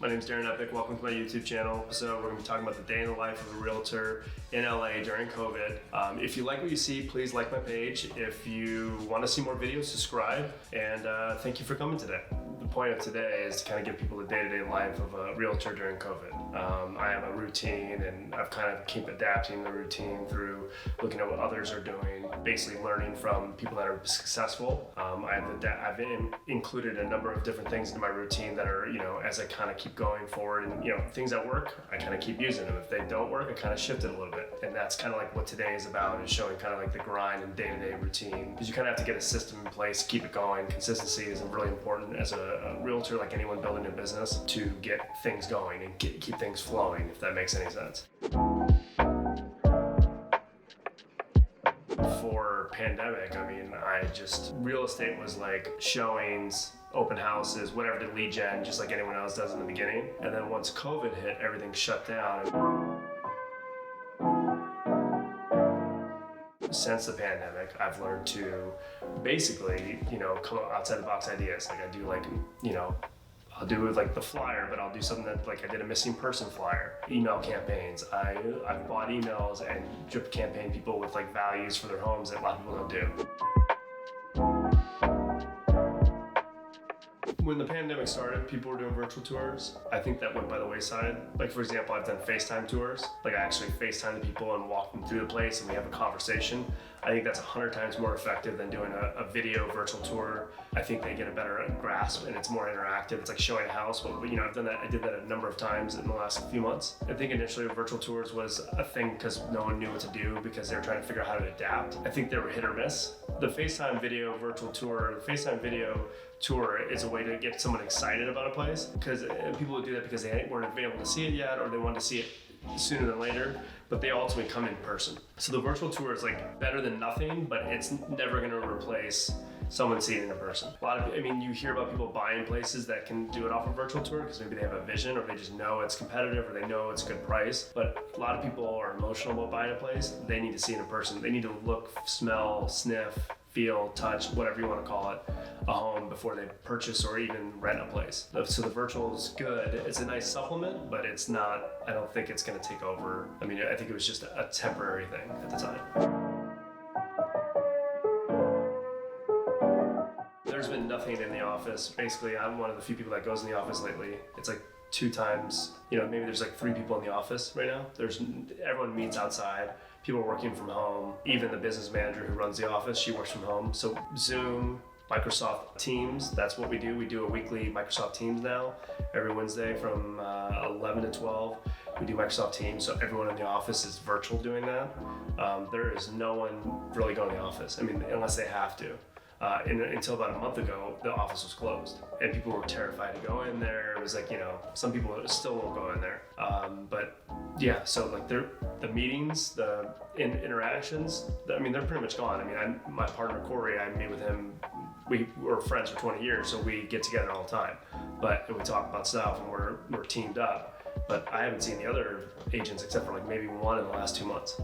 My name is Darin Eppich. Welcome to my YouTube channel. So we're going to be talking about the day in the life of a realtor in LA during COVID. If you like what you see, please like my page. If you want to see more videos, subscribe. And thank you for coming today. The point of today is to kind of give people the day-to-day life of a realtor during COVID. I have a routine, and I've kind of keep adapting the routine through looking at what others are doing, basically learning from people that are successful. I've included a number of different things in my routine that are, as I kind of keep going forward, and things that work, I kind of keep using them. If they don't work, I kind of shift it a little bit. And that's kind of like what today is about, is showing kind of like the grind and day-to-day routine. Because you kind of have to get a system in place, keep it going. Consistency is really important as a realtor, like anyone building a business, to get things going and keep things flowing, if that makes any sense. Before pandemic, real estate was like showings, open houses, whatever to lead gen, just like anyone else does in the beginning. And then once COVID hit, everything shut down. Since the pandemic, I've learned to basically, come up outside the box ideas. Like I do I'll do like the flyer, but I'll do something that, like I did a missing person flyer, email campaigns. I've bought emails and drip campaign people with like values for their homes that a lot of people don't do. When the pandemic started, people were doing virtual tours. I think that went by the wayside. Like for example, I've done FaceTime tours. Like I actually FaceTime the people and walk them through the place and we have a conversation. I think that's 100 times more effective than doing a video virtual tour. I think they get a better grasp and it's more interactive. It's like showing a house, but I've done that. I did that a number of times in the last few months. I think initially virtual tours was a thing because no one knew what to do because they were trying to figure out how to adapt. I think they were hit or miss. The FaceTime video virtual tour, the FaceTime video tour is a way to get someone excited about a place, because people would do that because they weren't able to see it yet or they wanted to see it sooner than later, but they ultimately come in person. So the virtual tour is like better than nothing, but it's never going to replace someone seeing it in person. You hear about people buying places that can do it off a virtual tour because maybe they have a vision or they just know it's competitive or they know it's a good price. But a lot of people are emotional about buying a place. They need to see it in person. They need to look, smell, sniff, feel, touch, whatever you want to call it, a home before they purchase or even rent a place. So the virtual is good. It's a nice supplement, but it's not, I don't think it's going to take over. I think it was just a temporary thing at the time. There's been nothing in the office. Basically, I'm one of the few people that goes in the office lately. It's like 2 times, maybe there's like 3 people in the office right now. Everyone meets outside. People are working from home. Even the business manager who runs the office, she works from home. So Zoom, Microsoft Teams, that's what we do. We do a weekly Microsoft Teams now. Every Wednesday from 11 to 12, we do Microsoft Teams. So everyone in the office is virtual doing that. There is no one really going to the office. Unless they have to. Until about a month ago, the office was closed and people were terrified to go in there. It was like, some people still won't go in there. But yeah, so like the meetings, the interactions, they're pretty much gone. My partner, Corey, I meet with him. We were friends for 20 years, so we get together all the time. But we talk about stuff and we're teamed up. But I haven't seen the other agents except for like maybe one in the last 2 months.